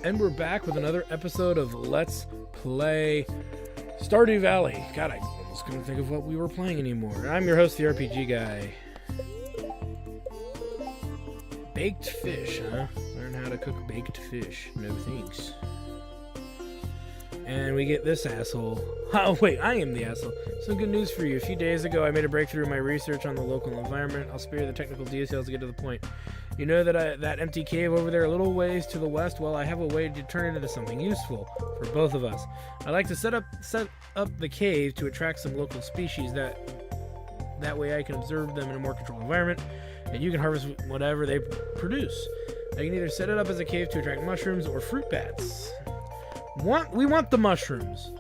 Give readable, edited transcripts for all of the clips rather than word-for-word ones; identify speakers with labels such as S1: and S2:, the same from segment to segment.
S1: And we're back with another episode of Let's Play Stardew Valley. God, I almost couldn't think of what we were playing anymore. I'm your host, the RPG guy. Baked fish, huh? Learn how to cook baked fish. No thanks. And we get this asshole. Oh, wait, I am the asshole. Some good news for you. A few days ago, I made a breakthrough in my research on the local environment. I'll spare you the technical details to get to the point. You know that empty cave over there a little ways to the west? Well, I have a way to turn it into something useful for both of us. I'd like to set up the cave to attract some local species. That way I can observe them in a more controlled environment, and you can harvest whatever they produce. I can either set it up as a cave to attract mushrooms or fruit bats. We want the mushrooms.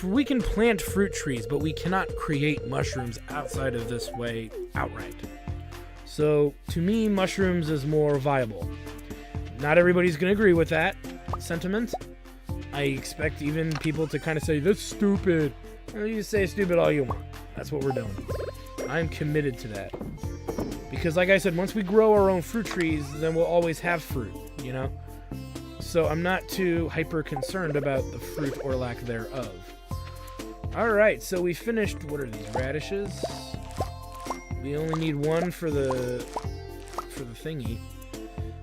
S1: We can plant fruit trees, but we cannot create mushrooms outside of this way outright. So, to me, mushrooms is more viable. Not everybody's going to agree with that sentiment. I expect even people to kind of say, that's stupid. Well, you say stupid all you want. That's what we're doing. I'm committed to that. Because, like I said, once we grow our own fruit trees, then we'll always have fruit, you know? So I'm not too hyper concerned about the fruit or lack thereof. Alright, so we finished, what are these, radishes? We only need one for the thingy.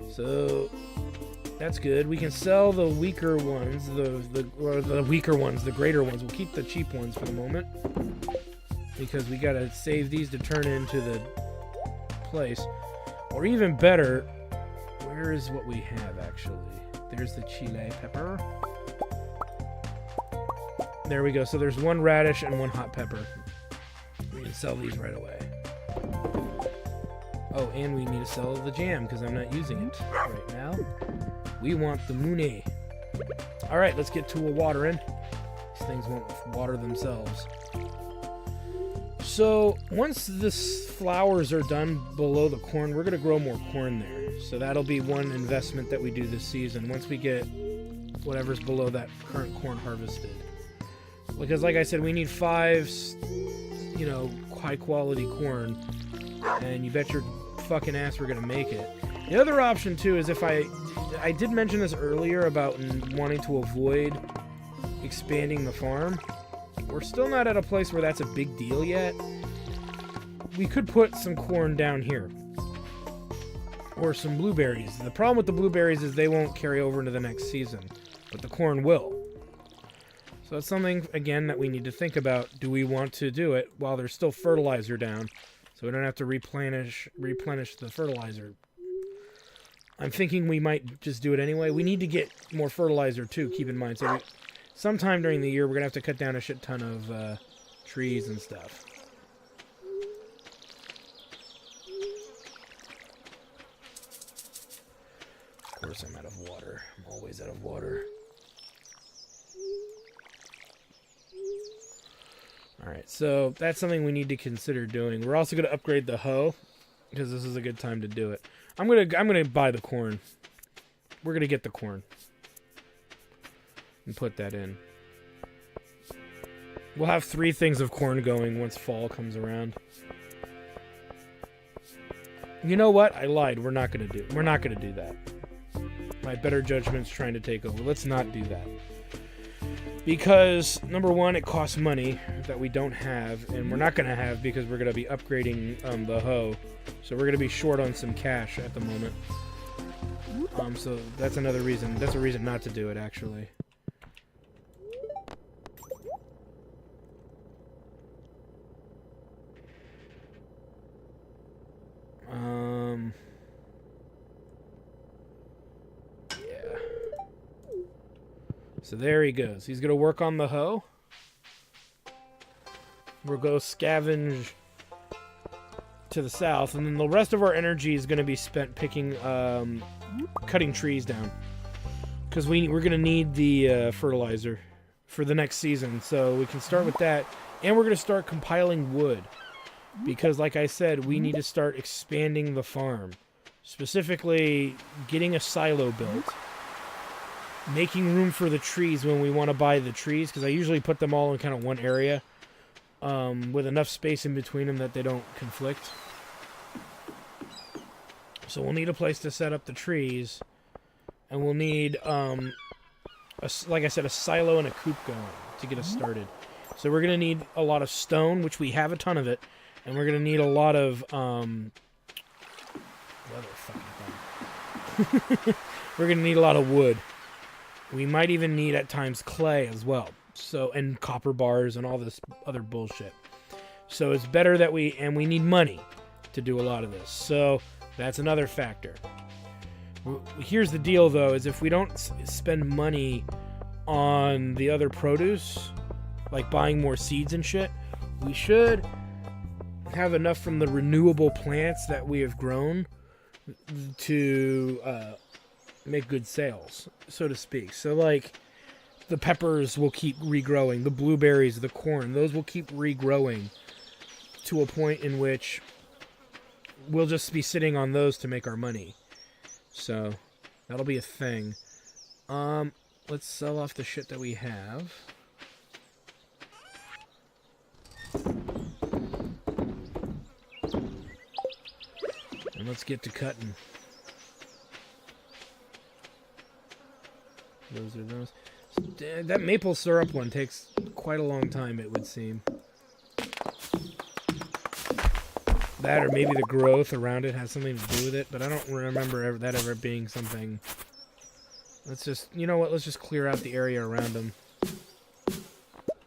S1: So that's good. We can sell the weaker ones, the greater ones. We'll keep the cheap ones for the moment. Because we gotta save these to turn into the place. Or even better, where is what we have actually? There's the chile pepper. There we go. So there's one radish and one hot pepper. We can sell these right away. Oh, and we need to sell the jam because I'm not using it right now. We want the mune. Alright, let's get to a watering. These things won't water themselves. So, once the flowers are done below the corn, we're going to grow more corn there. So that'll be one investment that we do this season, once we get whatever's below that current corn harvested. Because like I said, we need 5, you know, high-quality corn, and you bet your fucking ass we're going to make it. The other option, too, is if I did mention this earlier about wanting to avoid expanding the farm. We're still not at a place where that's a big deal yet. We could put some corn down here. Or some blueberries. The problem with the blueberries is they won't carry over into the next season. But the corn will. So that's something, again, that we need to think about. Do we want to do it while there's still fertilizer down? So we don't have to replenish the fertilizer. I'm thinking we might just do it anyway. We need to get more fertilizer, too, keep in mind. So sometime during the year, we're going to have to cut down a shit ton of trees and stuff. Of course, I'm out of water. I'm always out of water. Alright, so that's something we need to consider doing. We're also going to upgrade the hoe, because this is a good time to do it. I'm gonna buy the corn. We're going to get the corn. And put that in. We'll have 3 things of corn going once fall comes around. You know what? I lied. We're not gonna do that. My better judgment's trying to take over. Let's not do that. Because number one, it costs money that we don't have, and we're not gonna have because we're gonna be upgrading the hoe. So we're gonna be short on some cash at the moment. So that's another reason. That's a reason not to do it, actually. Yeah. So there he goes. He's going to work on the hoe. We'll go scavenge to the south, and then the rest of our energy is going to be spent picking, cutting trees down. Because we're going to need the fertilizer for the next season, so we can start with that. And we're going to start compiling wood. Because, like I said, we need to start expanding the farm. Specifically, getting a silo built. Making room for the trees when we want to buy the trees. Because I usually put them all in kind of one area. With enough space in between them that they don't conflict. So we'll need a place to set up the trees. And we'll need, like I said, a silo and a coop going to get us started. So we're going to need a lot of stone, which we have a ton of it. And we're going to need a lot of, we're going to need a lot of wood. We might even need, at times, clay as well. So, and copper bars and all this other bullshit. So it's better that we need money to do a lot of this. So that's another factor. Here's the deal, though, is if we don't spend money on the other produce, like buying more seeds and shit, we should have enough from the renewable plants that we have grown to make good sales, so to speak. So, like, the peppers will keep regrowing, the blueberries, the corn, those will keep regrowing to a point in which we'll just be sitting on those to make our money. So, that'll be a thing. Let's sell off the shit that we have. And let's get to cutting. Those are those. That maple syrup one takes quite a long time, it would seem. That, or maybe the growth around it has something to do with it, but I don't remember that ever being something. Let's just, you know what, let's just clear out the area around them.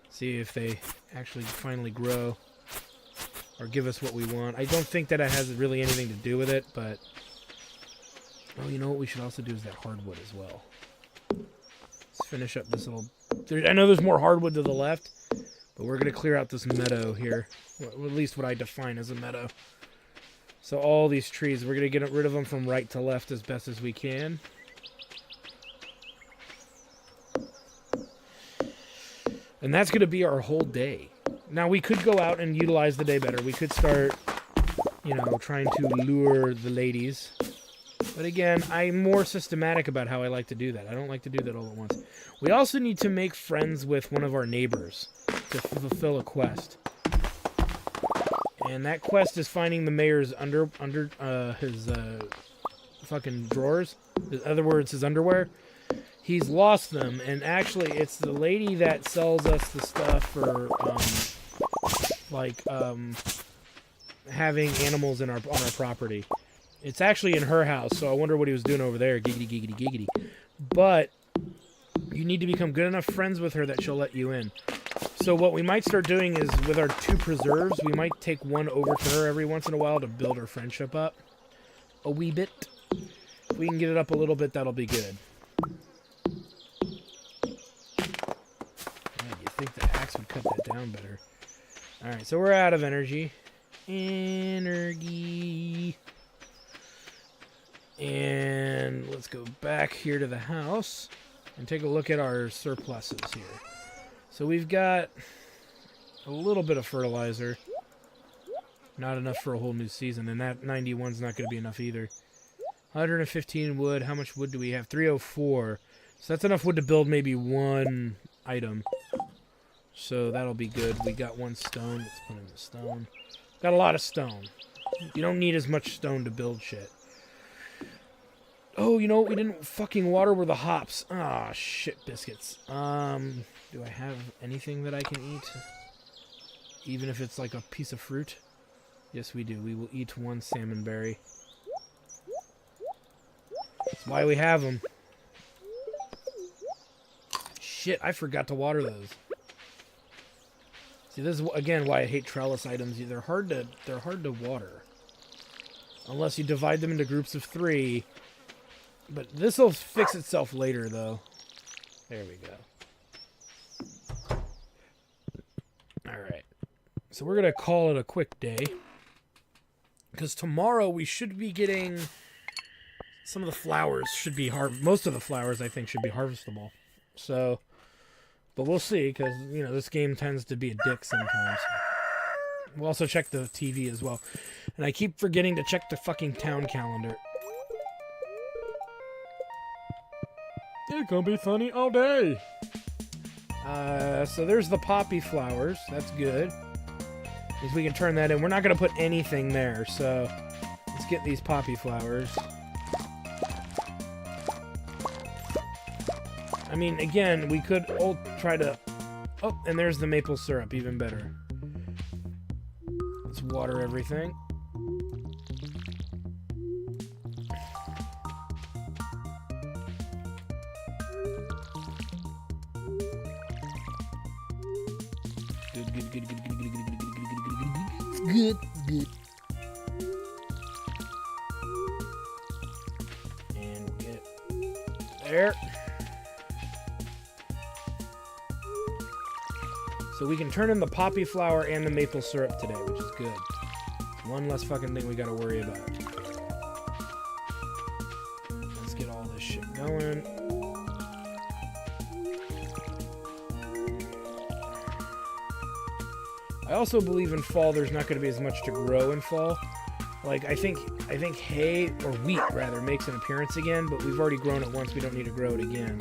S1: See if they actually finally grow. Or give us what we want. I don't think that it has really anything to do with it, but... Oh, you know what we should also do is that hardwood as well. Let's finish up this little... I know there's more hardwood to the left, but we're going to clear out this meadow here. Well, at least what I define as a meadow. So all these trees, we're going to get rid of them from right to left as best as we can. And that's going to be our whole day. Now, we could go out and utilize the day better. We could start, you know, trying to lure the ladies. But again, I'm more systematic about how I like to do that. I don't like to do that all at once. We also need to make friends with one of our neighbors to fulfill a quest. And that quest is finding the mayor's under his fucking drawers. In other words, his underwear. He's lost them, and actually, it's the lady that sells us the stuff for, having animals on our property. It's actually in her house, so I wonder what he was doing over there. Giggity, giggity, giggity. But you need to become good enough friends with her that she'll let you in. So what we might start doing is, with our 2 preserves, we might take one over to her every once in a while to build our friendship up a wee bit. If we can get it up a little bit, that'll be good. I think the axe would cut that down better. Alright, so we're out of energy. Energy. And let's go back here to the house and take a look at our surpluses here. So we've got a little bit of fertilizer. Not enough for a whole new season, and that 91's not going to be enough either. 115 wood. How much wood do we have? 304. So that's enough wood to build maybe one item. So that'll be good. We got 1 stone. Let's put in the stone. Got a lot of stone. You don't need as much stone to build shit. Oh, you know what we didn't fucking water were the hops. Ah, oh, shit biscuits. Do I have anything that I can eat? Even if it's like a piece of fruit? Yes, we do. We will eat 1 salmon berry. That's why we have them. Shit, I forgot to water those. See, this is again why I hate trellis items. They're hard to water, unless you divide them into groups of 3. But this will fix itself later, though. There we go. All right, so we're gonna call it a quick day, because tomorrow we should be getting some of the flowers. Should be most of the flowers I think should be harvestable. So. But we'll see, because, you know, this game tends to be a dick sometimes. We'll also check the TV as well. And I keep forgetting to check the fucking town calendar. It's gonna be sunny all day. So there's the poppy flowers. That's good. Because we can turn that in. We're not gonna put anything there, so let's get these poppy flowers. I mean, again, we could all try to... Oh, and there's the maple syrup, even better. Let's water everything. Good. And get there. So we can turn in the poppy flour and the maple syrup today, which is good. It's one less fucking thing we gotta worry about. Let's get all this shit going. I also believe in fall there's not going to be as much to grow in fall. Like, I think hay, or wheat rather, makes an appearance again, but we've already grown it once, we don't need to grow it again.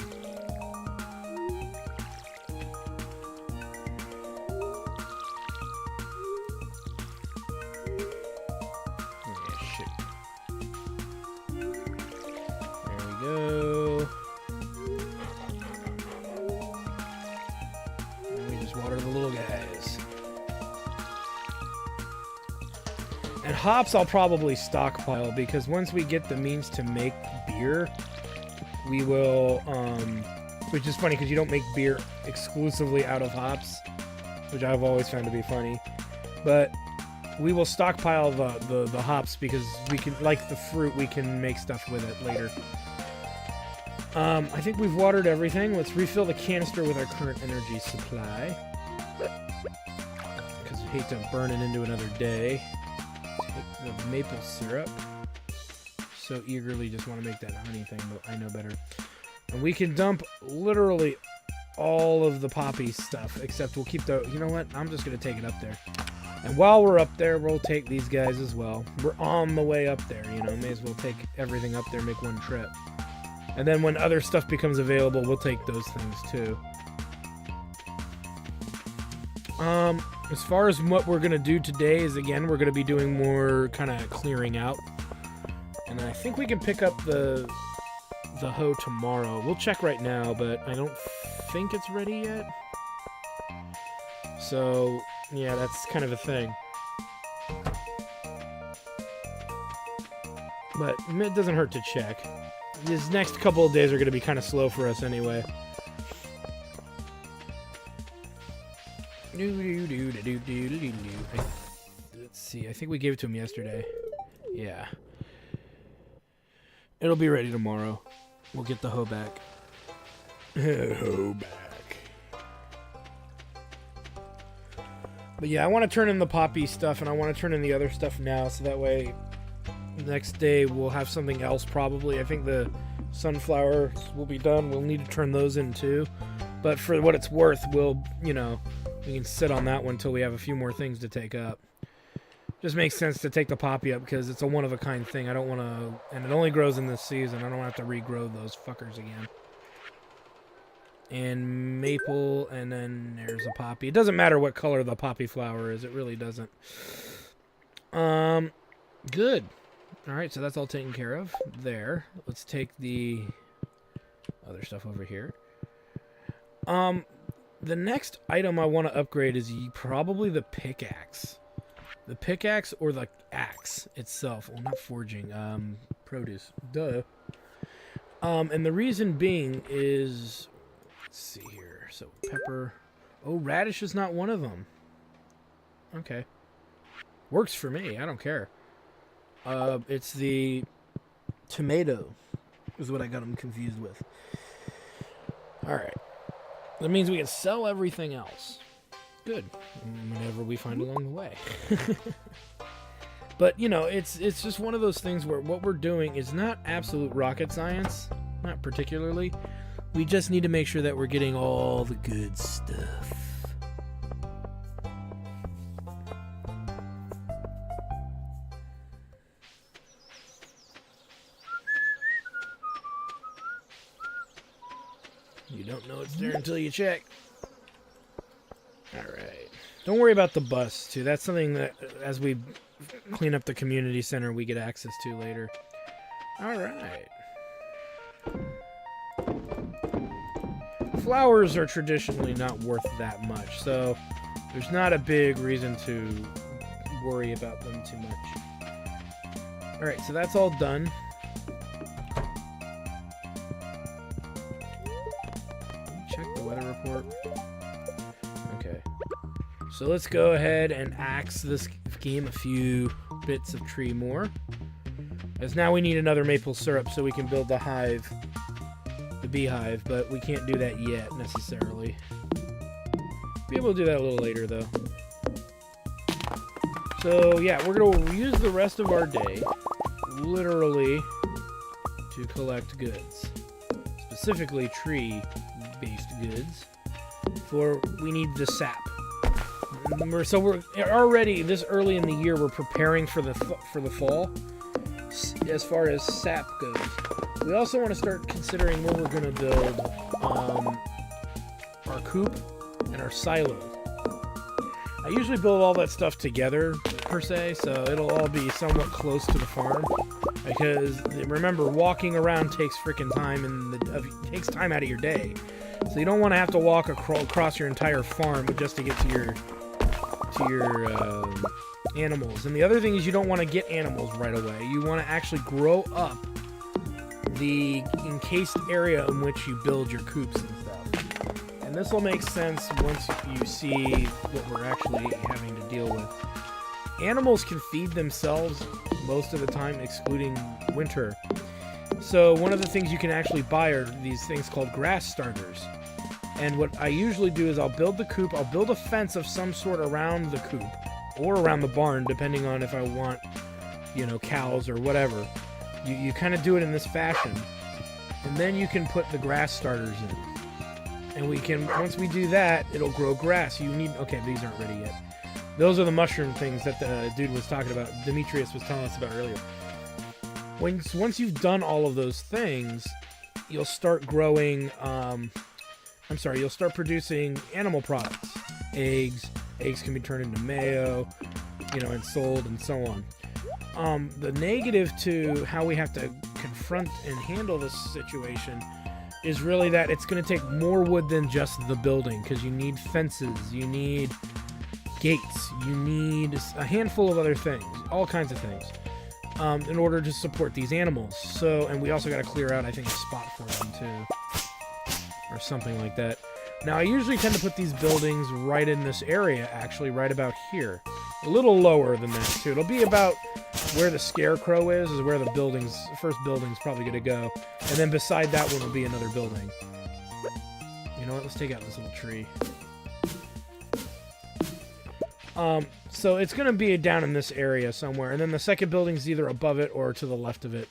S1: Yeah, shit. There we go. And we just water the little guys. And hops I'll probably stockpile, because once we get the means to make beer, we will, which is funny because you don't make beer exclusively out of hops, which I've always found to be funny, but we will stockpile the hops because we can, like the fruit, we can make stuff with it later. I think we've watered everything. Let's refill the canister with our current energy supply, because I hate to burn it into another day. The maple syrup. So eagerly just want to make that honey thing, but I know better. And we can dump literally all of the poppy stuff, except we'll keep the... You know what? I'm just going to take it up there. And while we're up there, we'll take these guys as well. We're on the way up there, you know. May as well take everything up there, make one trip. And then when other stuff becomes available, we'll take those things too. As far as what we're going to do today is, again, we're going to be doing more kind of clearing out. And I think we can pick up the hoe tomorrow. We'll check right now, but I don't think it's ready yet. So, yeah, that's kind of a thing. But it doesn't hurt to check. These next couple of days are going to be kind of slow for us anyway. Let's see, I think we gave it to him yesterday. Yeah. It'll be ready tomorrow. We'll get the hoe back. Hoe back. But yeah, I want to turn in the poppy stuff, and I want to turn in the other stuff now, so that way the next day we'll have something else probably. I think the sunflowers will be done. We'll need to turn those in too. But for what it's worth, we'll, you know... We can sit on that one until we have a few more things to take up. Just makes sense to take the poppy up because it's a one-of-a-kind thing. I don't want to... And it only grows in this season. I don't have to regrow those fuckers again. And maple, and then there's a poppy. It doesn't matter what color the poppy flower is. It really doesn't. Good. Alright, so that's all taken care of. There. Let's take the other stuff over here. The next item I want to upgrade is probably the pickaxe. The pickaxe or the axe itself. Well, not forging. Produce. Duh. And the reason being is... Let's see here. So, pepper. Oh, radish is not one of them. Okay. Works for me. I don't care. It's the tomato is what I got them confused with. Alright. That means we can sell everything else. Good. Whenever we find along the way. But, you know, it's just one of those things where what we're doing is not absolute rocket science. Not particularly. We just need to make sure that we're getting all the good stuff. You don't know it's there until you check. Alright. Don't worry about the bus, too. That's something that, as we clean up the community center, we get access to later. Alright. flowers are traditionally not worth that much, so there's not a big reason to worry about them too much. Alright, so that's all done. Check the weather report. Okay. So let's go ahead and axe this game a few bits of tree more. As now we need another maple syrup so we can build the hive, the beehive, but we can't do that yet necessarily. Be able to do that a little later though. So yeah, we're gonna use the rest of our day literally to collect goods, specifically tree-based goods. For we need the sap. So we're already this early in the year. We're preparing for the fall. As far as sap goes, we also want to start considering where we're going to build our coop and our silo. I usually build all that stuff together per se, so it'll all be somewhat close to the farm. Because remember, walking around takes freaking time, and takes time out of your day. So you don't want to have to walk across your entire farm just to get to your animals. And the other thing is you don't want to get animals right away. You want to actually grow up the encased area in which you build your coops and stuff. And this will make sense once you see what we're actually having to deal with. Animals can feed themselves most of the time, excluding winter. So one of the things you can actually buy are these things called grass starters. And what I usually do is I'll build the coop, I'll build a fence of some sort around the coop, or around the barn, depending on if I want, you know, cows or whatever. You kind of do it in this fashion. And then you can put the grass starters in. And we can, once we do that, it'll grow grass. You need, okay, these aren't ready yet. Those are the mushroom things that the dude was talking about, Demetrius was telling us about earlier. Once you've done all of those things, you'll start growing, you'll start producing animal products. Eggs can be turned into mayo, you know, and sold and so on. The negative to how we have to confront and handle this situation is really that it's going to take more wood than just the building, because you need fences, you need gates, you need a handful of other things, all kinds of things, in order to support these animals. So, and we also got to clear out, I think, a spot for them too, or something like that. Now, I usually tend to put these buildings right in this area, actually, right about here. A little lower than that, too. It'll be about where the scarecrow is where the first building's probably going to go. And then beside that one will be another building. You know what? Let's take out this little tree. So it's going to be down in this area somewhere. And then the second building's either above it or to the left of it.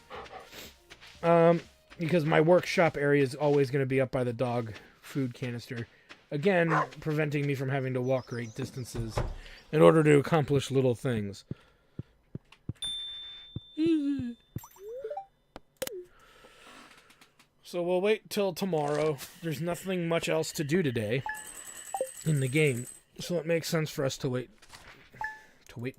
S1: Because my workshop area is always going to be up by the dog food canister. Again, preventing me from having to walk great distances in order to accomplish little things. So we'll wait till tomorrow. There's nothing much else to do today in the game. So it makes sense for us to wait. Wait.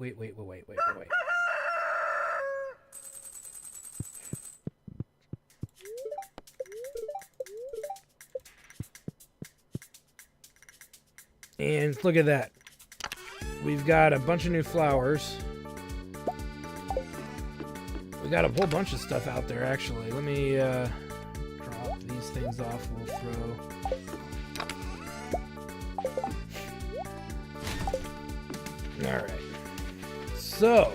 S1: And look at that. We've got a bunch of new flowers. We got a whole bunch of stuff out there, actually. Let me drop these things off. We'll throw... Alright. So,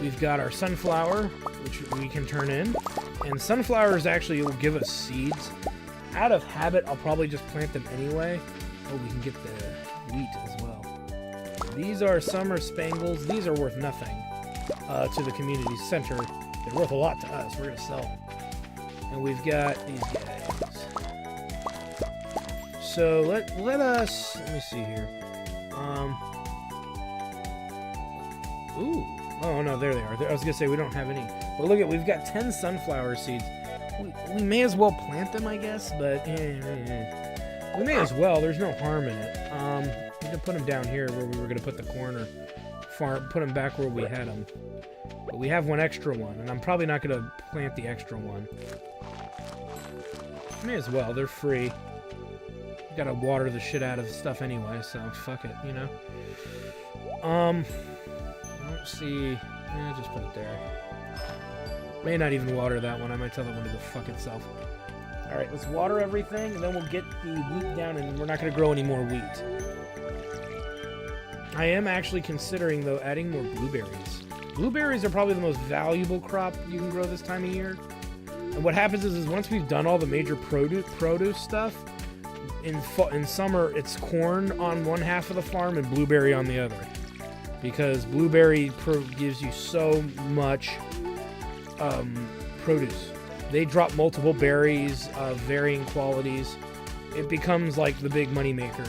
S1: we've got our sunflower, which we can turn in. And sunflowers actually will give us seeds. Out of habit, I'll probably just plant them anyway. Oh, we can get the wheat as well. These are summer spangles. These are worth nothing to the community center. They're worth a lot to us. We're going to sell them. And we've got these guys. So let me see here. Ooh. Oh, no, there they are. I was going to say we don't have any. But look we've got 10 sunflower seeds. We may as well plant them, I guess, but we may as well. There's no harm in it. We can put them down here where we were going to put the corn or put them back where we had them. But we have one extra one, and I'm probably not going to plant the extra one. May as well. They're free. You gotta water the shit out of stuff anyway, so fuck it, you know? I don't see... just put it there. May not even water that one. I might tell that one to go fuck itself. Alright, let's water everything, and then we'll get the wheat down, and we're not gonna grow any more wheat. I am actually considering, though, adding more blueberries. Blueberries are probably the most valuable crop you can grow this time of year. And what happens is once we've done all the major produce stuff, in summer it's corn on one half of the farm and blueberry on the other. Because blueberry gives you so much produce. They drop multiple berries of varying qualities. It becomes like the big money maker.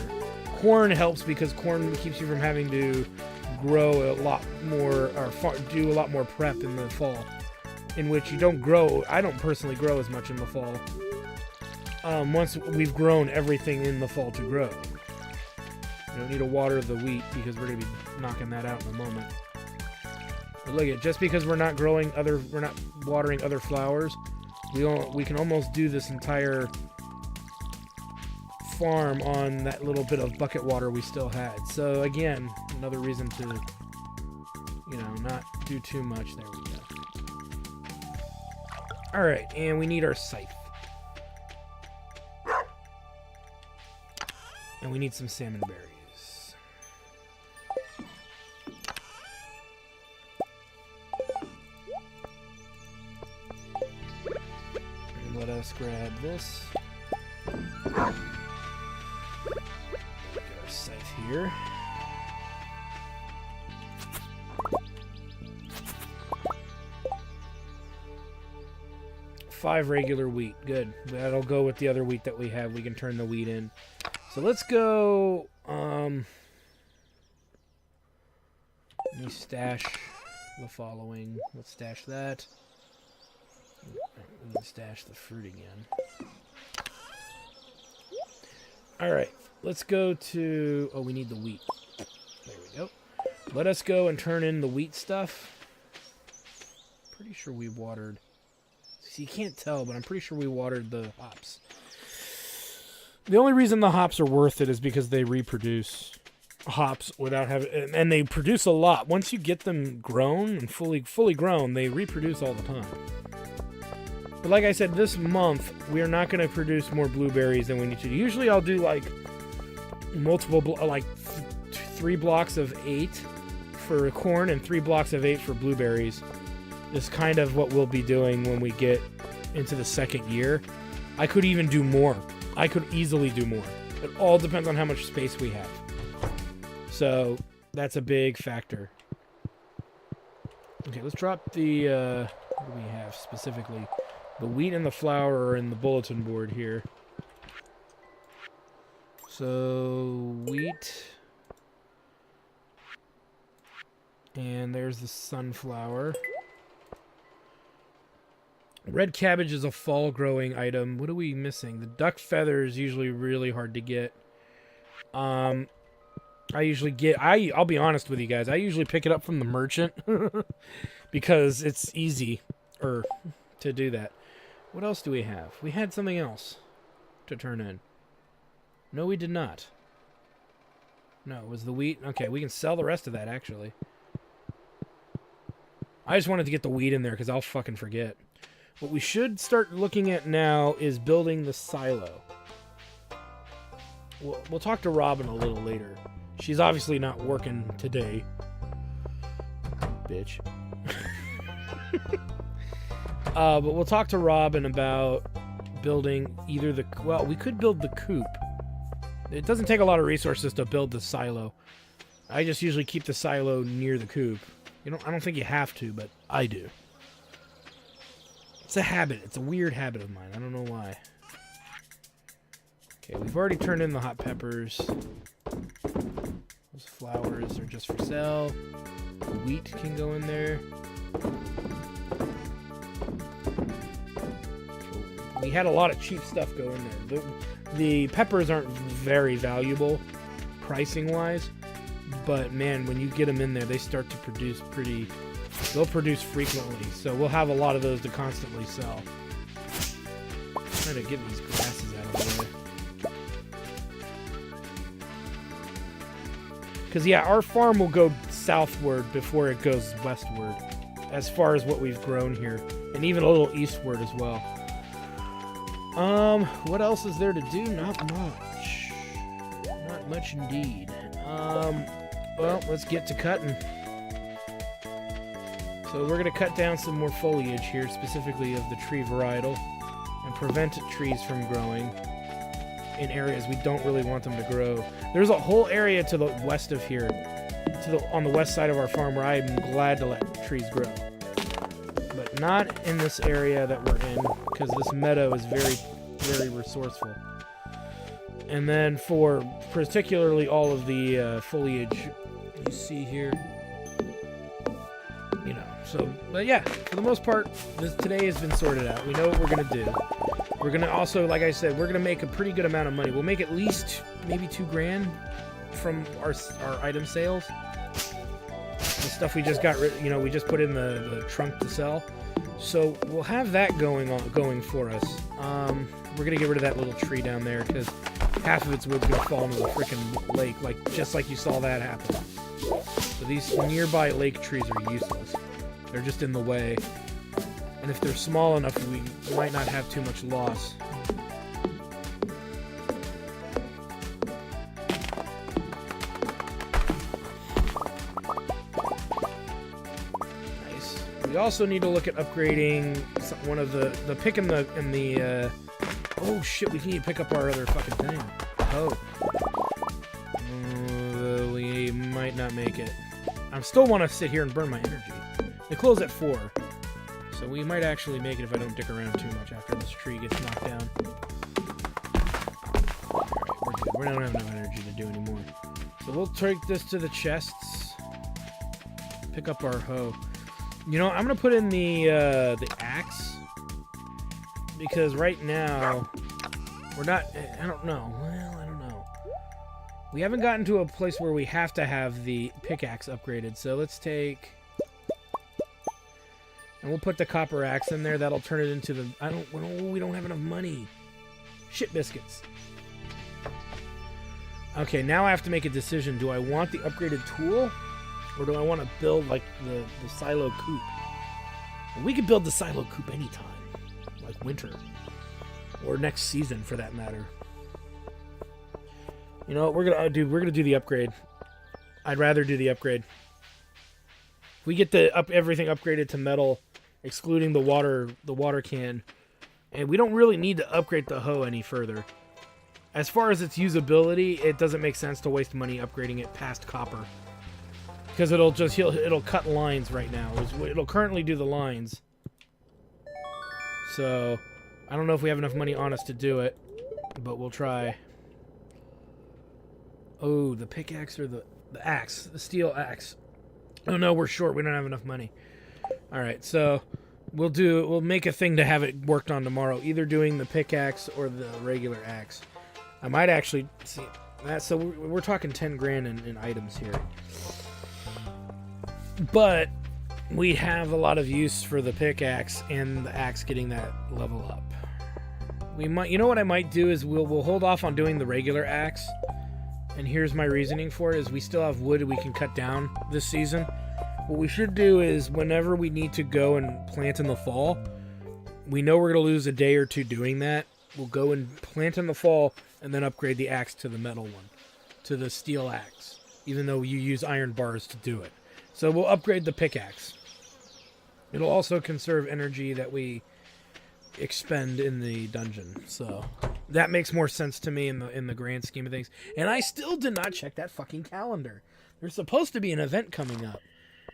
S1: Corn helps because corn keeps you from having to grow a lot more, or do a lot more prep in the fall, in which you don't grow. I don't personally grow as much in the fall. Once we've grown everything in the fall to grow. You don't need to water the wheat because we're going to be knocking that out in a moment. But look at, just because we're not watering other flowers, we can almost do this entire farm on that little bit of bucket water we still had. So again, another reason to, you know, not do too much. There we go. Alright, and we need our scythe. And we need some salmon berries. And let us grab this. Get our scythe here. Five regular wheat. Good. That'll go with the other wheat that we have. We can turn the wheat in. So let's go, let me stash the following. Let's stash that. We can stash the fruit again. Alright, let's go to, oh, we need the wheat. There we go. Let us go and turn in the wheat stuff. Pretty sure we watered, see, you can't tell, but I'm pretty sure we watered the hops. The only reason the hops are worth it is because they reproduce hops without having, and they produce a lot. Once you get them grown and fully grown, they reproduce all the time. But like I said, this month we are not going to produce more blueberries than we need to. Usually I'll do like multiple, like 3 blocks of 8 for corn and 3 blocks of 8 for blueberries. Is kind of what we'll be doing when we get into the second year. I could even do more. I could easily do more. It all depends on how much space we have. So, that's a big factor. Okay, let's drop the, what do we have specifically? The wheat and the flour are in the bulletin board here. So, wheat. And there's the sunflower. Red cabbage is a fall growing item. What are we missing? The duck feather is usually really hard to get. I'll be honest with you guys, I usually pick it up from the merchant because it's easy to do that. What else do we have? We had something else to turn in. No, we did not. No, it was the wheat. Okay, we can sell the rest of that actually. I just wanted to get the wheat in there because I'll fucking forget. What we should start looking at now is building the silo. We'll talk to Robin a little later. She's obviously not working today. Bitch. But we'll talk to Robin about building either the... Well, we could build the coop. It doesn't take a lot of resources to build the silo. I just usually keep the silo near the coop. I don't think you have to, but I do. It's a habit. It's a weird habit of mine. I don't know why. Okay, we've already turned in the hot peppers. Those flowers are just for sale. The wheat can go in there. We had a lot of cheap stuff go in there. The peppers aren't very valuable pricing-wise, but man, when you get them in there, they start to produce pretty... They'll produce frequently, so we'll have a lot of those to constantly sell. trying to get these grasses out of the way. Because, yeah, our farm will go southward before it goes westward, as far as what we've grown here. And even a little eastward as well. What else is there to do? Not much. Not much indeed. Well, let's get to cutting. So we're going to cut down some more foliage here, specifically of the tree varietal, and prevent trees from growing in areas we don't really want them to grow. There's a whole area to the west of here, on the west side of our farm, where I'm glad to let trees grow. But not in this area that we're in, because this meadow is very, very resourceful. And then for particularly all of the foliage you see here, you know, so, but yeah, for the most part, today has been sorted out. We know what we're going to do. We're going to also, like I said, we're going to make a pretty good amount of money. We'll make at least maybe $2 grand from our item sales. The stuff we just got rid, you know, we just put in the trunk to sell. So we'll have that going for us. We're going to get rid of that little tree down there because half of its wood's going to fall into the freaking lake, just like you saw that happen. So these nearby lake trees are useless. They're just in the way. And if they're small enough, we might not have too much loss. Nice. We also need to look at upgrading one of the pick in the oh shit, we need to pick up our other fucking thing. Oh. We might not make it. I still want to sit here and burn my energy. They close at 4. So we might actually make it if I don't dick around too much after this tree gets knocked down. Alright, we're good. We don't have enough energy to do anymore. So we'll take this to the chests. Pick up our hoe. You know, I'm going to put in the axe. Because right now, we're not... I don't know. Well, I don't know. We haven't gotten to a place where we have to have the pickaxe upgraded. So let's take... And we'll put the copper axe in there. That'll turn it into the... we don't have enough money. Shit biscuits. Okay, now I have to make a decision. Do I want the upgraded tool? Or do I want to build, like, the silo coop? Well, we could build the silo coop anytime. Like winter. Or next season, for that matter. You know what we're gonna do? We're gonna do the upgrade. I'd rather do the upgrade. If we get everything upgraded to metal, excluding the water can, and we don't really need to upgrade the hoe any further. As far as its usability, it doesn't make sense to waste money upgrading it past copper, because it'll cut lines right now. It'll currently do the lines, so I don't know if we have enough money on us to do it, but we'll try. Oh, the pickaxe or the axe, the steel axe. Oh no, we're short. We don't have enough money. All right, so we'll make a thing to have it worked on tomorrow, either doing the pickaxe or the regular axe. I might actually see that. So we're talking 10 grand in items here, but we have a lot of use for the pickaxe and the axe getting that level up. We might, you know what I might do is we'll hold off on doing the regular axe. And here's my reasoning for it, is we still have wood we can cut down this season. What we should do is whenever we need to go and plant in the fall, we know we're going to lose a day or two doing that. We'll go and plant in the fall and then upgrade the axe to the metal one, to the steel axe, even though you use iron bars to do it. So we'll upgrade the pickaxe. It'll also conserve energy that we expend in the dungeon, so that makes more sense to me in the grand scheme of things. And I still did not check that fucking calendar. There's supposed to be an event coming up,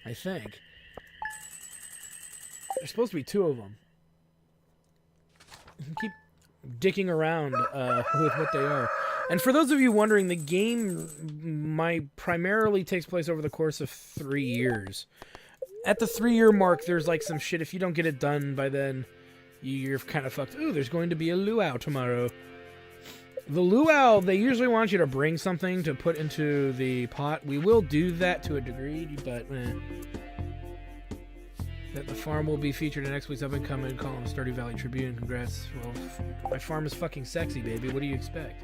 S1: I think. There's supposed to be 2 of them. Keep dicking around with what they are. And for those of you wondering, the game primarily takes place over the course of 3 years. At the 3-year mark, there's like some shit. If you don't get it done by then, you're kind of fucked. Ooh, there's going to be a luau tomorrow. The luau, they usually want you to bring something to put into the pot. We will do that to a degree, but that the farm will be featured in next week's up-and-coming column, Stardew Valley Tribune. Congrats. Well, my farm is fucking sexy, baby. What do you expect?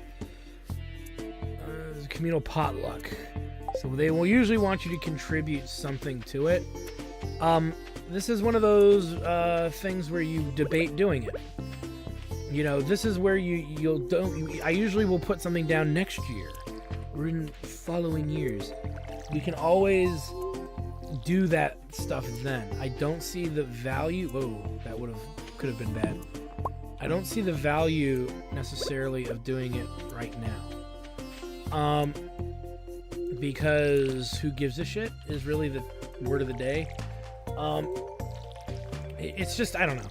S1: Communal potluck. So they will usually want you to contribute something to it. This is one of those things where you debate doing it. You know, this is where I usually will put something down next year or in following years. We can always do that stuff then. I don't see the value. Whoa, that could have been bad. I don't see the value necessarily of doing it right now. Because who gives a shit is really the word of the day. It's just, I don't know.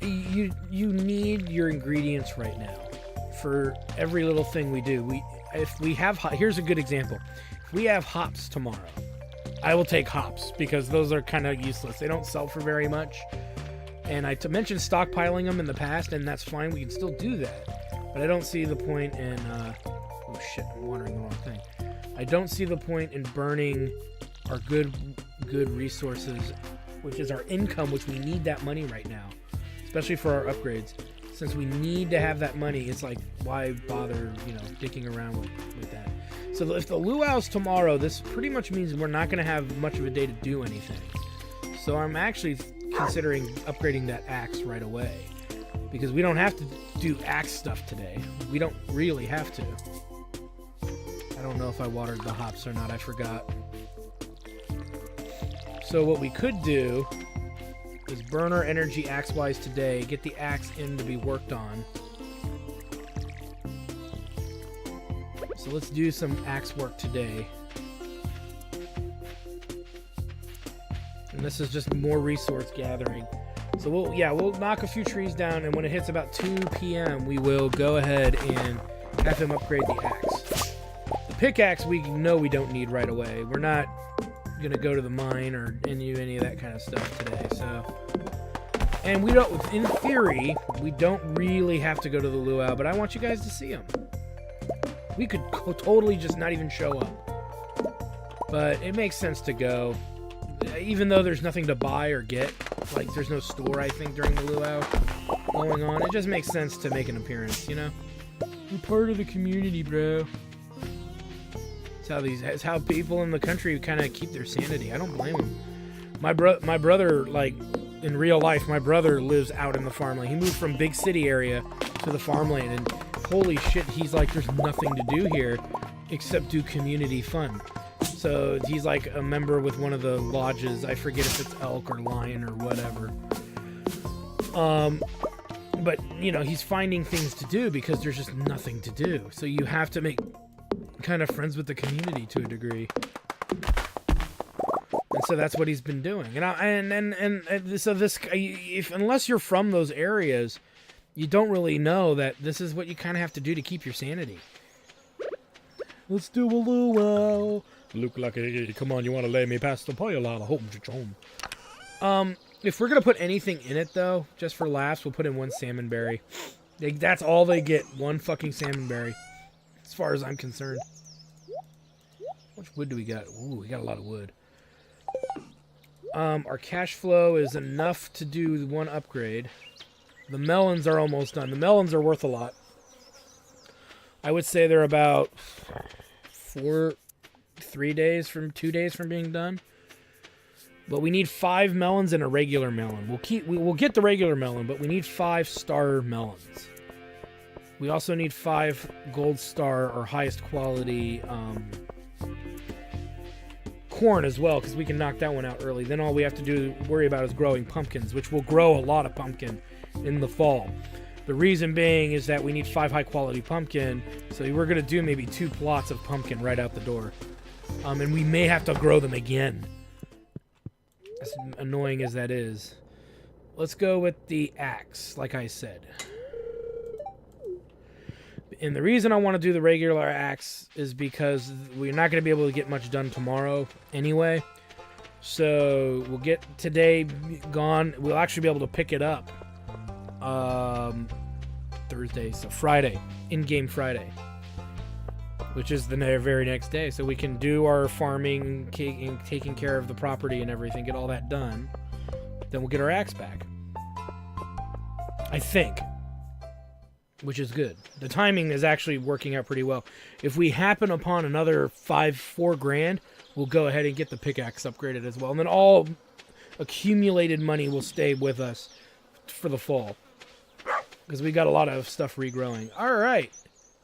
S1: You need your ingredients right now for every little thing we do. Here's a good example. If we have hops tomorrow, I will take hops because those are kind of useless. They don't sell for very much. And I mentioned stockpiling them in the past, and that's fine. We can still do that. But I don't see the point in... oh shit, I'm watering the wrong thing. I don't see the point in burning our good resources, which is our income, which we need that money right now. Especially for our upgrades. Since we need to have that money, it's like, why bother, dicking around with that? So if the luau's tomorrow, this pretty much means we're not going to have much of a day to do anything. So I'm actually considering upgrading that axe right away. Because we don't have to do axe stuff today. We don't really have to. I don't know if I watered the hops or not, I forgot. So what we could do is burn our energy axe-wise today, get the axe in to be worked on. So let's do some axe work today. And this is just more resource gathering. So we'll knock a few trees down, and when it hits about 2 p.m., we will go ahead and have him upgrade the axe. The pickaxe we know we don't need right away. We're not gonna go to the mine or any of that kind of stuff today, so. And we don't, in theory, we don't really have to go to the luau, but I want you guys to see them. We could totally just not even show up. But it makes sense to go. Even though there's nothing to buy or get. Like, there's no store, I think, during the luau going on. It just makes sense to make an appearance, We're part of the community, bro. It's how people in the country kind of keep their sanity. I don't blame them. My brother, like, in real life, my brother lives out in the farmland. He moved from big city area to the farmland, and holy shit, he's like, there's nothing to do here except do community fun. So he's like a member with one of the lodges. I forget if it's elk or lion or whatever. But, he's finding things to do because there's just nothing to do. So you have to make kind of friends with the community to a degree. And so that's what he's been doing. So this, unless you're from those areas, you don't really know that this is what you kind of have to do to keep your sanity. Let's do a luau. Look like a, come on, you want to lay me past the pile out of home. If we're going to put anything in it, though, just for laughs, we'll put in one salmon berry. That's all they get, one fucking salmon berry, as far as I'm concerned. How much wood do we got? Ooh, we got a lot of wood. Our cash flow is enough to do one upgrade. The melons are almost done. The melons are worth a lot. I would say they're about 2 days from being done. But we need 5 melons and a regular melon. We'll get the regular melon, but we need 5 star melons. We also need 5 gold star or highest quality corn as well, because we can knock that one out early. Then all we have to worry about is growing pumpkins, which will grow a lot of pumpkin in the fall. The reason being is that we need 5 high quality pumpkin, so we're going to do maybe 2 plots of pumpkin right out the door. And we may have to grow them again. As annoying as that is. Let's go with the axe, like I said. And the reason I want to do the regular axe is because we're not going to be able to get much done tomorrow anyway. So we'll get today gone. We'll actually be able to pick it up Thursday, so Friday, in-game Friday, which is the very next day. So we can do our farming, taking care of the property and everything, get all that done. then we'll get our axe back. I think. Which is good. The timing is actually working out pretty well. If we happen upon another 4 grand, we'll go ahead and get the pickaxe upgraded as well. And then all accumulated money will stay with us for the fall. Because we got a lot of stuff regrowing. Alright.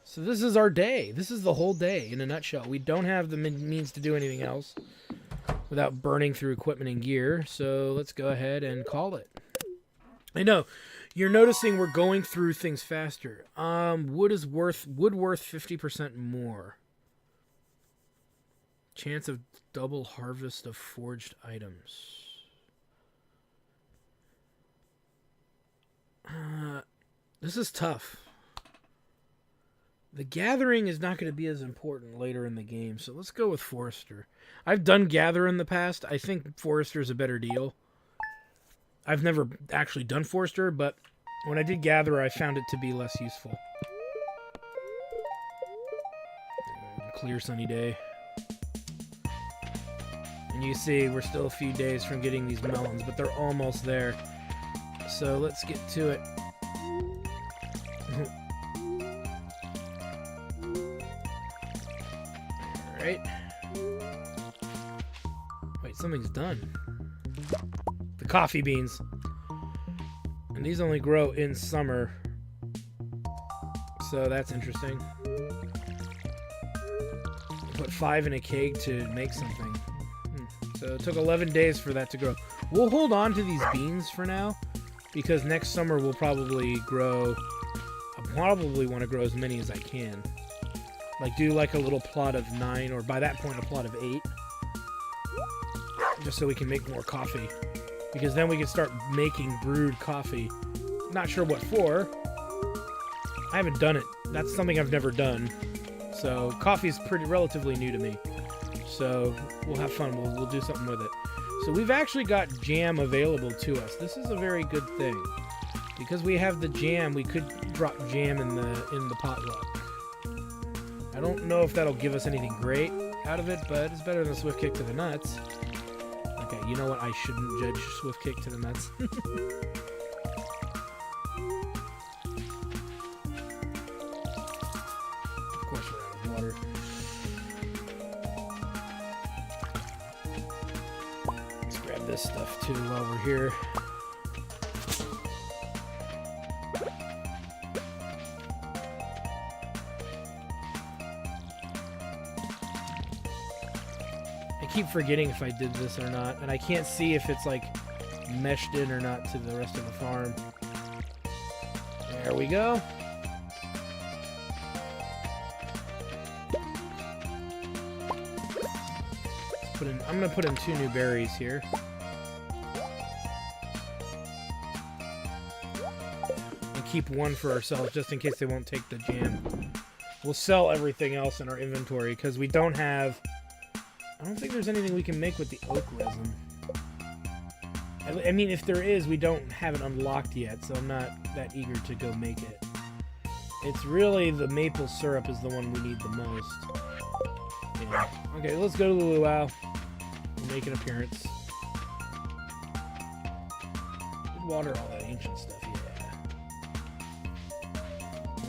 S1: So this is our day. This is the whole day in a nutshell. We don't have the means to do anything else without burning through equipment and gear. So let's go ahead and call it. I know. You're noticing we're going through things faster. Wood worth 50% more. Chance of double harvest of forged items. This is tough. The gathering is not going to be as important later in the game, so let's go with Forester. I've done gather in the past. I think Forester is a better deal. I've never actually done Forester, but when I did gather, I found it to be less useful. Clear sunny day. And you see, we're still a few days from getting these melons, but they're almost there. So let's get to it. Alright. Wait, something's done. The coffee beans. And these only grow in summer. So that's interesting. Put 5 in a keg to make something. So it took 11 days for that to grow. We'll hold on to these beans for now, because next summer we'll probably grow... I probably want to grow as many as I can. Like, do like a little plot of 9, or by that point a plot of 8. Just so we can make more coffee. Because then we can start making brewed coffee. Not sure what for. I haven't done it. That's something I've never done. So coffee's relatively new to me. So we'll have fun. We'll do something with it. So we've actually got jam available to us. This is a very good thing. Because we have the jam, we could drop jam in the potluck. I don't know if that'll give us anything great out of it, but it's better than a swift kick to the nuts. Okay, you know what? I shouldn't judge swift kick to the nuts. Of course we're out of water. Let's grab this stuff too while we're here. I keep forgetting if I did this or not, and I can't see if it's like meshed in or not to the rest of the farm. There we go. I'm gonna put in 2 new berries here. And keep 1 for ourselves just in case they won't take the jam. We'll sell everything else in our inventory because we don't have... I don't think there's anything we can make with the oak resin. I mean, if there is, we don't have it unlocked yet, so I'm not that eager to go make it. It's really the maple syrup is the one we need the most. Yeah. Okay, let's go to the luau. Make an appearance. Did water all that ancient stuff, yeah.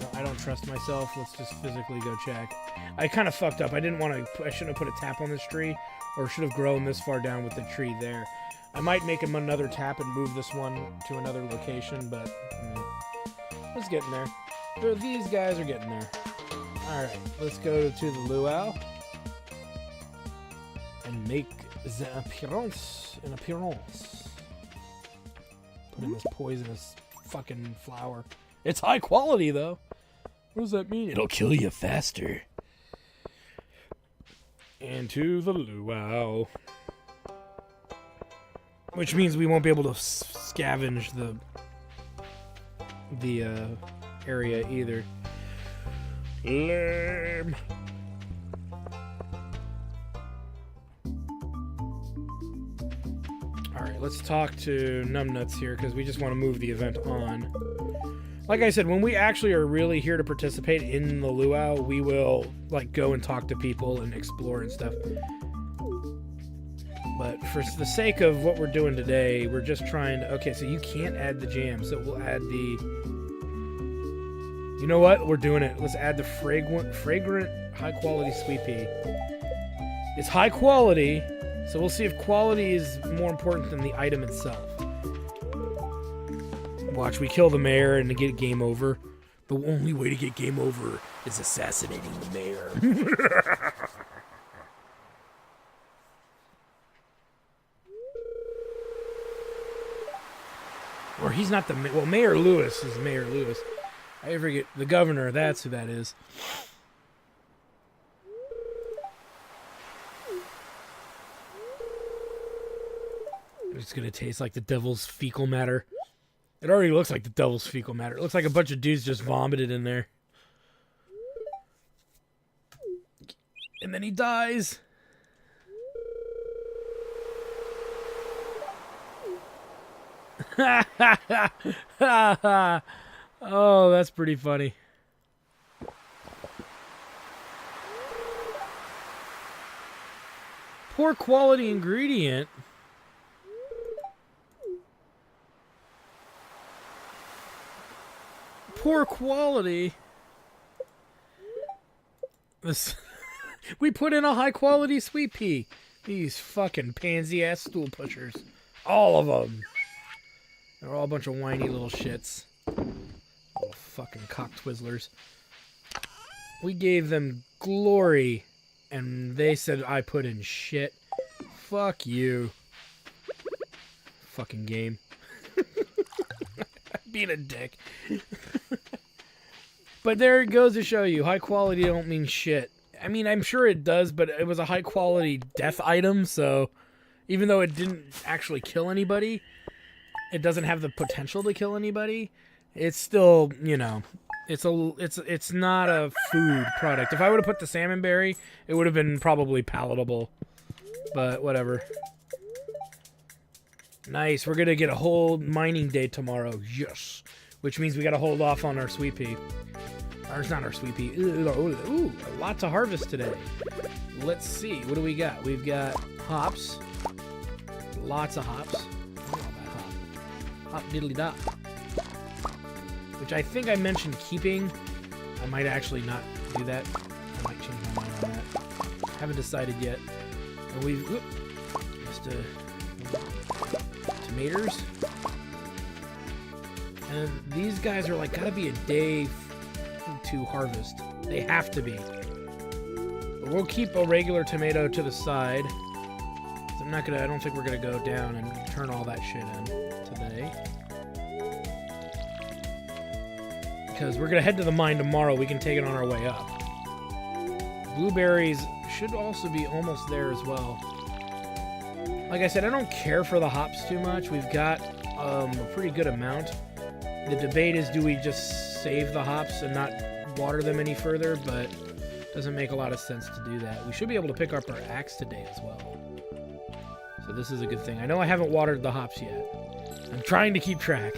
S1: No, I don't trust myself. Let's just physically go check. I kind of fucked up. I shouldn't have put a tap on this tree, or should have grown this far down with the tree there. I might make him another tap and move this one to another location, but it's getting there. These guys are getting there. Alright, let's go to the luau and make the appearance. Put in this poisonous fucking flower. It's high quality, though. What does that mean? It'll kill you faster. And to the luau. Which means we won't be able to scavenge the area either. Lame. Alright, let's talk to Numbnuts here, because we just want to move the event on. Like I said, when we actually are really here to participate in the luau, we will like go and talk to people and explore and stuff. But for the sake of what we're doing today, we're just trying to... Okay, so you can't add the jam, so we'll add the... You know what? We're doing it. Let's add the fragrant high-quality sweet pea. It's high quality, so we'll see if quality is more important than the item itself. Watch, we kill the mayor and get game over. The only way to get game over is assassinating the mayor. Or he's not the... Well, Mayor Lewis is Mayor Lewis. I forget. The governor, that's who that is. It's going to taste like the devil's fecal matter. It already looks like the devil's fecal matter. It looks like a bunch of dudes just vomited in there. And then he dies. Oh, that's pretty funny. Poor quality ingredient. Poor quality. This we put in a high quality sweet pea. These fucking pansy ass stool pushers. All of them. They're all a bunch of whiny little shits. Little fucking cock twizzlers. We gave them glory, and they said I put in shit. Fuck you. Fucking game. Being a dick. But there it goes to show you, high quality don't mean shit. I mean, I'm sure it does, but it was a high quality death item, so even though it didn't actually kill anybody, it doesn't have the potential to kill anybody. It's still, you know, it's not a food product. If I would have put the salmon berry, it would have been probably palatable. But whatever. Nice. We're gonna get a whole mining day tomorrow. Yes. Which means we gotta hold off on our sweet pea. Or it's not our sweet pea. Ooh, a lot to harvest today. Let's see. What do we got? We've got hops. Lots of hops. Hop diddly dop. Which I think I mentioned keeping. I might actually not do that. I might change my mind on that. Haven't decided yet. And we've just tomatoes. And these guys are like gotta be a day to harvest. They have to be. But we'll keep a regular tomato to the side. I don't think we're gonna go down and turn all that shit in today. Because we're gonna head to the mine tomorrow. We can take it on our way up. Blueberries should also be almost there as well. Like I said, I don't care for the hops too much. We've got a pretty good amount. The debate is, do we just save the hops and not water them any further? But it doesn't make a lot of sense to do that. We should be able to pick up our axe today as well. So this is a good thing. I know I haven't watered the hops yet. I'm trying to keep track.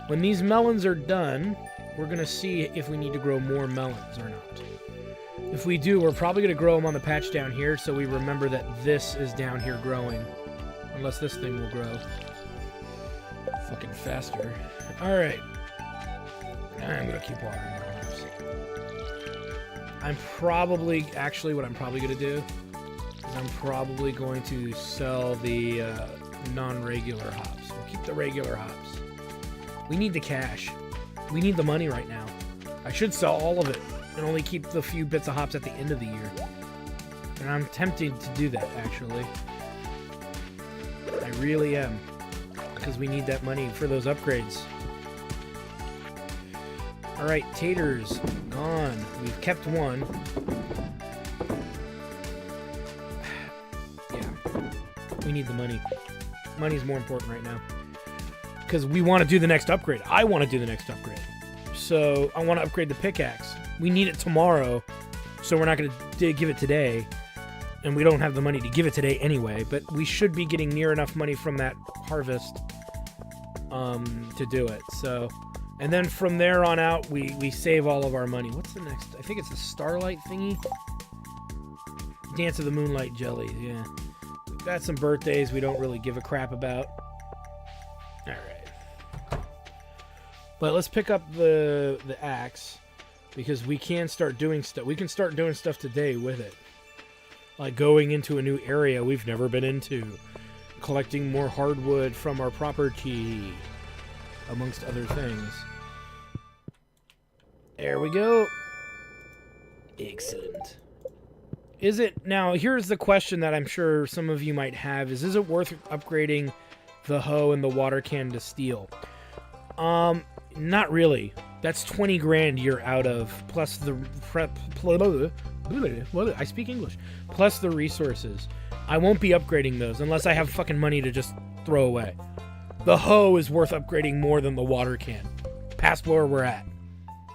S1: When these melons are done, we're going to see if we need to grow more melons or not. If we do, we're probably going to grow them on the patch down here so we remember that this is down here growing. Unless this thing will grow fucking faster. Alright. I'm going to keep watering the hops. I'm probably, actually what I'm probably going to do is I'm probably going to sell the non-regular hops. We'll keep the regular hops. We need the cash. We need the money right now. I should sell all of it and only keep the few bits of hops at the end of the year. And I'm tempted to do that, actually. I really am. Because we need that money for those upgrades. Alright, taters. Gone. We've kept one. Yeah. We need the money. Money's more important right now. Because we want to do the next upgrade. I want to do the next upgrade. So I want to upgrade the pickaxe. We need it tomorrow. So we're not going to give it today. And we don't have the money to give it today anyway. But we should be getting near enough money from that harvest to do it. So, and then from there on out, we save all of our money. What's the next? I think it's the Starlight thingy. Dance of the Moonlight Jelly. Yeah. That's some birthdays we don't really give a crap about. All right. But let's pick up the axe, because we can start doing stuff. We can start doing stuff today with it. Like going into a new area we've never been into. Collecting more hardwood from our property, amongst other things. There we go. Excellent. Is it... Now, here's the question that I'm sure some of you might have. Is it worth upgrading the hoe and the water can to steel? Not really. That's 20 grand you're out of, plus the... I speak English. Plus the resources. I won't be upgrading those unless I have fucking money to just throw away. The hoe is worth upgrading more than the water can. Past where we're at.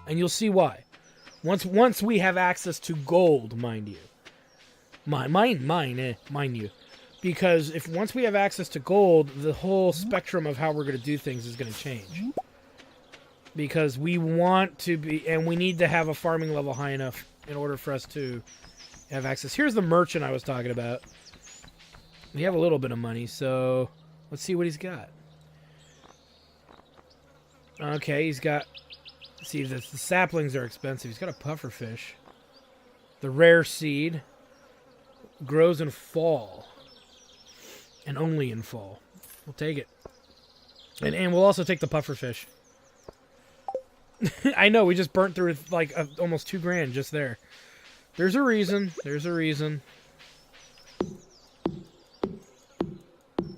S1: And you'll see why. Once we have access to gold, mind you. Mind you. Because if once we have access to gold, the whole spectrum of how we're going to do things is going to change. Because we want to be, and we need to have a farming level high enough in order for us to have access. Here's the merchant I was talking about. We have a little bit of money, so let's see what he's got. Okay, he's got... See, the saplings are expensive. He's got a pufferfish. The rare seed grows in fall. And only in fall. We'll take it. And we'll also take the pufferfish. I know, we just burnt through like almost 2 grand just there. There's a reason. There's a reason.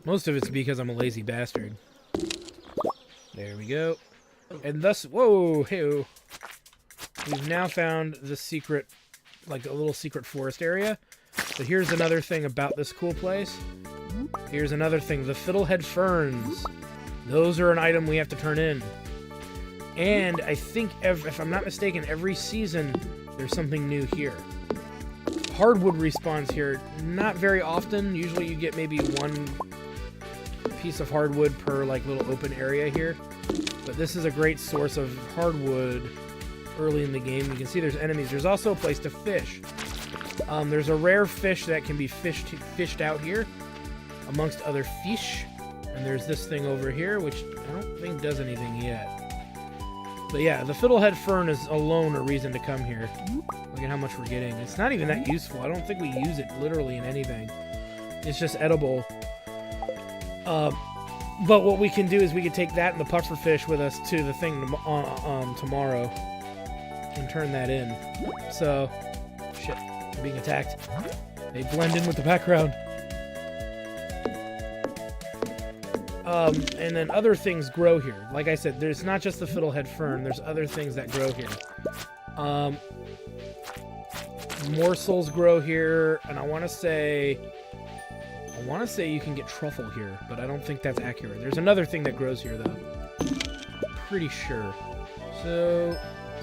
S1: Most of it's because I'm a lazy bastard. There we go. And thus, whoa, hey-oh. We've now found the secret, like a little secret forest area. But here's another thing about this cool place. Here's another thing, the fiddlehead ferns. Those are an item we have to turn in. And I think, if I'm not mistaken, every season there's something new here. Hardwood respawns here, not very often. Usually you get maybe 1 piece of hardwood per like little open area here. But this is a great source of hardwood early in the game. You can see there's enemies. There's also a place to fish. There's a rare fish that can be fished out here amongst other fish. And there's this thing over here, which I don't think does anything yet. But yeah, the fiddlehead fern is alone a reason to come here. Look at how much we're getting. It's not even that useful. I don't think we use it literally in anything. It's just edible. But what we can do is we can take that and the pufferfish with us to the thing tomorrow and turn that in. So, shit, I'm being attacked. They blend in with the background. And then other things grow here. Like I said, there's not just the fiddlehead fern. There's other things that grow here. Morsels grow here, and I want to say you can get truffle here, but I don't think that's accurate. There's another thing that grows here, though. Pretty sure. So,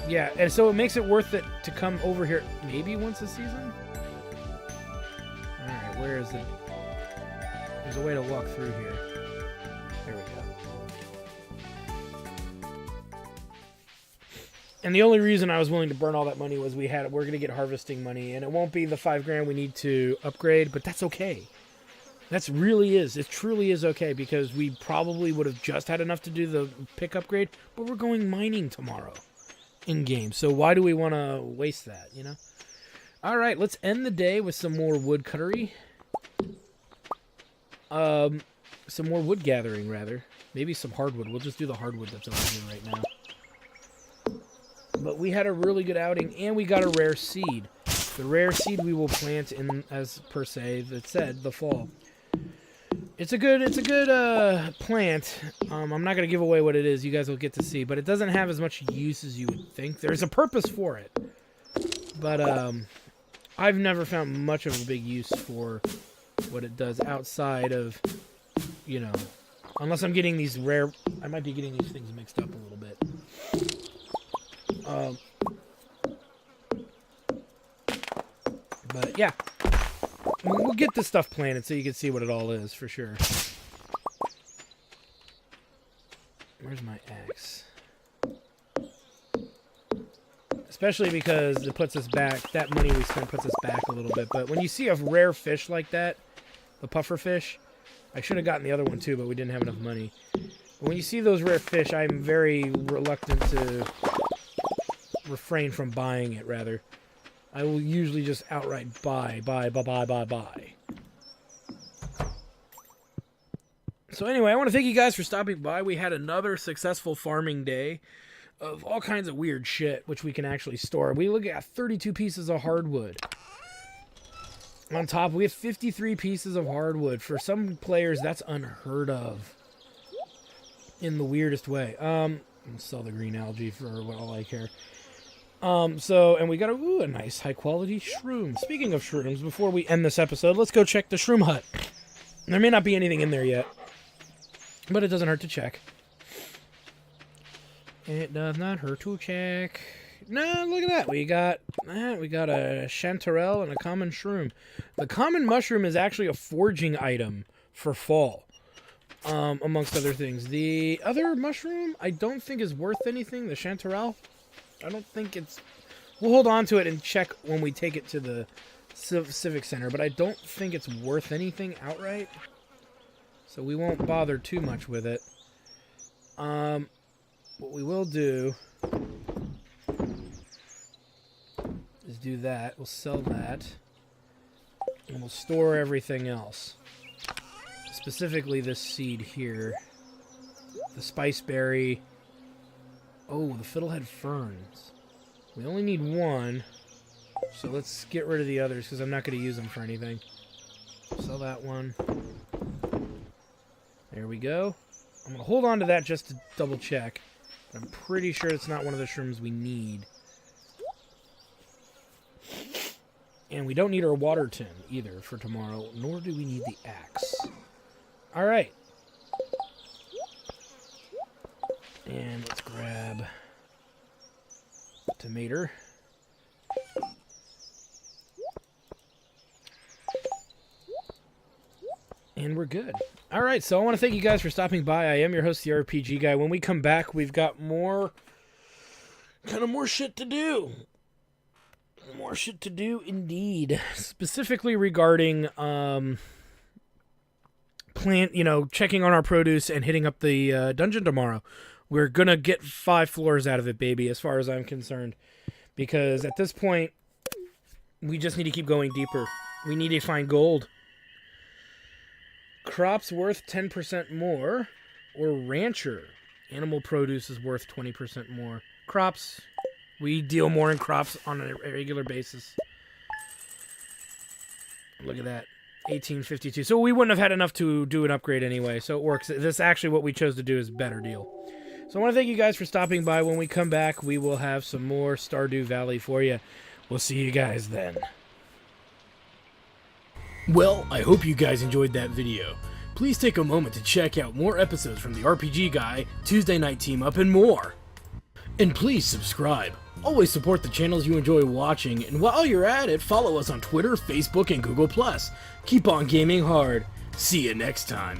S1: yeah, and so it makes it worth it to come over here maybe once a season? Alright, where is it? There's a way to walk through here. There we go. And the only reason I was willing to burn all that money was we're going to get harvesting money, and it won't be the 5 grand we need to upgrade, but that's okay. It truly is okay, because we probably would have just had enough to do the pick upgrade, but we're going mining tomorrow in-game, so why do we want to waste that, you know? Alright, let's end the day with some more wood cuttery. Some more wood gathering, rather. Maybe some hardwood. We'll just do the hardwood that's over here right now. But we had a really good outing, and we got a rare seed. The rare seed we will plant in, as per se, that said, the fall. It's a good plant. I'm not going to give away what it is. You guys will get to see. But it doesn't have as much use as you would think. There's a purpose for it. But I've never found much of a big use for what it does outside of, you know, unless I'm getting these rare... I might be getting these things mixed up a little bit. But yeah, we'll get this stuff planted so you can see what it all is for sure. Where's my axe? Especially because it puts us back, that money we spent puts us back a little bit. But when you see a rare fish like that, the puffer fish. I should have gotten the other one too, but we didn't have enough money. But when you see those rare fish, I'm very reluctant to refrain from buying it, rather. I will usually just outright buy. So anyway, I want to thank you guys for stopping by. We had another successful farming day of all kinds of weird shit, which we can actually store. We look at 32 pieces of hardwood. On top, we have 53 pieces of hardwood. For some players, that's unheard of. In the weirdest way. I'll sell the green algae for all I care. And we got a nice high-quality shroom. Speaking of shrooms, before we end this episode, let's go check the shroom hut. There may not be anything in there yet, but it doesn't hurt to check. It does not hurt to check. No, look at that. We got a chanterelle and a common shroom. The common mushroom is actually a foraging item for fall, amongst other things. The other mushroom, I don't think is worth anything. The chanterelle, I don't think it's... We'll hold on to it and check when we take it to the Civic Center, but I don't think it's worth anything outright. So we won't bother too much with it. What we will do is do that. We'll sell that. And we'll store everything else. Specifically this seed here. The spiceberry. Oh, the fiddlehead ferns. We only need one. So let's get rid of the others because I'm not going to use them for anything. Sell that one. There we go. I'm going to hold on to that just to double check. I'm pretty sure it's not one of the shrooms we need. And we don't need our water tin either for tomorrow, nor do we need the axe. Alright. And let's grab a tomato. And we're good. Alright, so I want to thank you guys for stopping by. I am your host, the RPG Guy. When we come back, we've got more shit to do. More shit to do, indeed. Specifically regarding, checking on our produce and hitting up the dungeon tomorrow. We're gonna get 5 floors out of it, baby, as far as I'm concerned. Because at this point, we just need to keep going deeper. We need to find gold. Crops worth 10% more, or rancher. Animal produce is worth 20% more. Crops, we deal more in crops on a regular basis. Look at that, 1852. So we wouldn't have had enough to do an upgrade anyway, so it works. This actually, what we chose to do is a better deal. So I want to thank you guys for stopping by. When we come back, we will have some more Stardew Valley for you. We'll see you guys then. Well, I hope you guys enjoyed that video. Please take a moment to check out more episodes from the RPG Guy, Tuesday Night Team Up, and more. And please subscribe. Always support the channels you enjoy watching, and while you're at it, follow us on Twitter, Facebook, and Google+. Keep on gaming hard. See you next time.